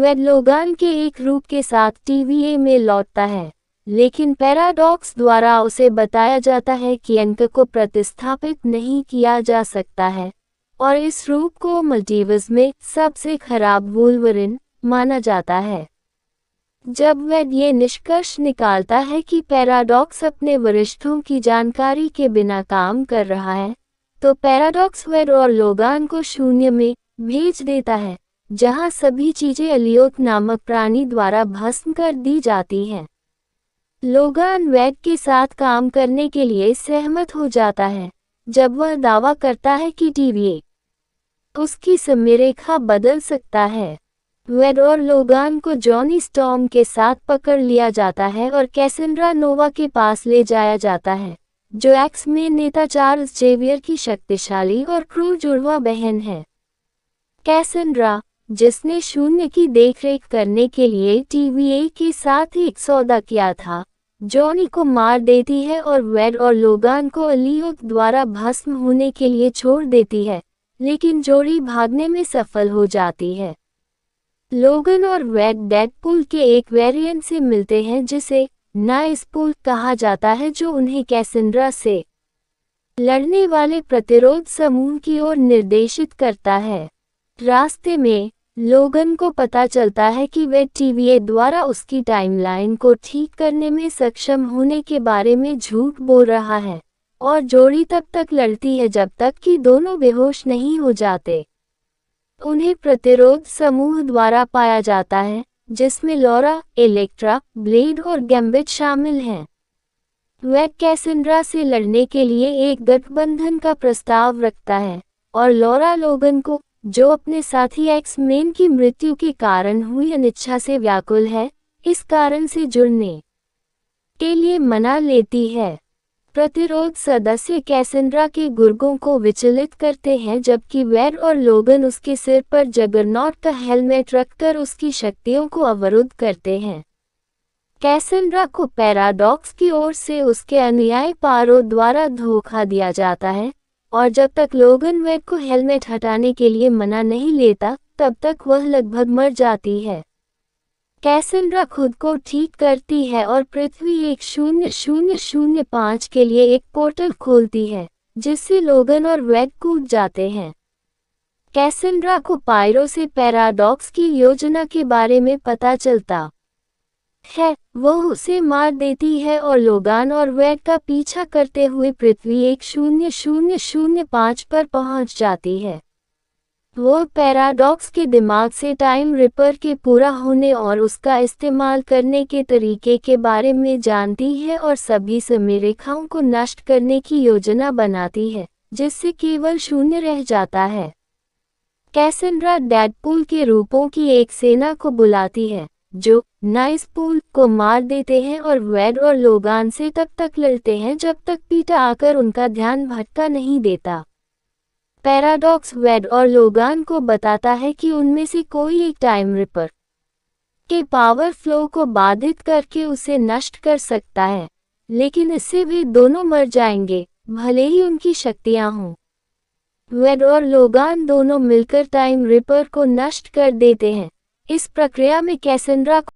वेड Logan के एक रूप के साथ TVA में लौटता है, लेकिन पैराडॉक्स द्वारा उसे बताया जाता है कि अंक को प्रतिस्थापित नहीं किया जा सकता है और इस रूप को मल्टीवर्स में सबसे खराब वुल्वरिन माना जाता है। जब वेड ये निष्कर्ष निकालता है कि पैराडॉक्स अपने वरिष्ठों की जानकारी के बिना काम कर रहा है, तो पैराडॉक्स वेड और लोगान को शून्य में भेज देता है, जहां सभी चीजें एलियोट नामक प्राणी द्वारा भस्म कर दी जाती हैं। लोगान वेड के साथ काम करने के लिए सहमत हो जाता है, जब वह दावा करता है कि TVA उसकी समयरेखा बदल सकता है। वेड और लोगान को जॉनी स्टॉर्म के साथ पकड़ लिया जाता है और कैसेंड्रा नोवा के पास ले जाया जाता है, जो एक्स-मेन नेता चार्ल्स जेवियर की शक्तिशाली और क्रूर जुड़वा बहन है। कैसेंड्रा, जिसने शून्य की देखरेख करने के लिए TVA के साथ एक सौदा किया था, जॉनी को मार देती है और वेड और लोगान को एलियोट द्वारा भस्म होने के लिए छोड़ देती है, लेकिन जोड़ी भागने में सफल हो जाती है। लोगन और वेड डेडपूल के एक वेरिएंट से मिलते हैं जिसे नाइसपूल कहा जाता है, जो उन्हें कैसेंड्रा से लड़ने वाले प्रतिरोध समूह की ओर निर्देशित करता है। रास्ते में लोगन को पता चलता है कि वेड TVA द्वारा उसकी टाइमलाइन को ठीक करने में सक्षम होने के बारे में झूठ बोल रहा है, और जोड़ी तब तक लड़ती है जब तक कि दोनों बेहोश नहीं हो जाते। उन्हें प्रतिरोध समूह द्वारा पाया जाता है, जिसमें लॉरा, इलेक्ट्रा, ब्लेड और गैम्बिट शामिल हैं। वेड कैसेंड्रा से लड़ने के लिए एक गठबंधन का प्रस्ताव रखता है और लॉरा लोगन को, जो अपने साथी एक्स-मेन की मृत्यु के कारण हुई अनिच्छा से व्याकुल है, इस कारण से जुड़ने के लिए मना लेती है। प्रतिरोध सदस्य कैसेंड्रा के गुर्गों को विचलित करते हैं, जबकि वेड और लोगन उसके सिर पर जगरनॉट का हेलमेट रखकर उसकी शक्तियों को अवरुद्ध करते हैं। कैसेंड्रा को पैराडॉक्स की ओर से उसके अनुयायी पारो द्वारा धोखा दिया जाता है, और जब तक लोगन वेड को हेलमेट हटाने के लिए मना नहीं लेता, तब तक वह लगभग मर जाती है। कैसेंड्रा खुद को ठीक करती है और पृथ्वी 1005 के लिए एक पोर्टल खोलती है, जिससे लोगन और वेड कूद जाते हैं। कैसेंड्रा को पायरो से पैराडॉक्स की योजना के बारे में पता चलता है, वह उसे मार देती है और लोगान और वेड का पीछा करते हुए पृथ्वी 1005 पर पहुंच जाती है। वो पैराडॉक्स के दिमाग से टाइम रिपर के पूरा होने और उसका इस्तेमाल करने के तरीके के बारे में जानती है और सभी समयरेखाओं को नष्ट करने की योजना बनाती है, जिससे केवल शून्य रह जाता है। कैसेंड्रा डेडपूल के रूपों की एक सेना को बुलाती है, जो नाइसपूल को मार देते हैं और वेड और लोगान से तब तक लड़ते हैं जब तक पीटा आकर उनका ध्यान भटका नहीं देता। पैराडॉक्स वेड और लोगान को बताता है कि उनमें से कोई एक टाइम रिपर के पावर फ्लो को बाधित करके उसे नष्ट कर सकता है, लेकिन इससे वे दोनों मर जाएंगे, भले ही उनकी शक्तियां हों। वेड और लोगान दोनों मिलकर टाइम रिपर को नष्ट कर देते हैं। इस प्रक्रिया में कैसेंड्रा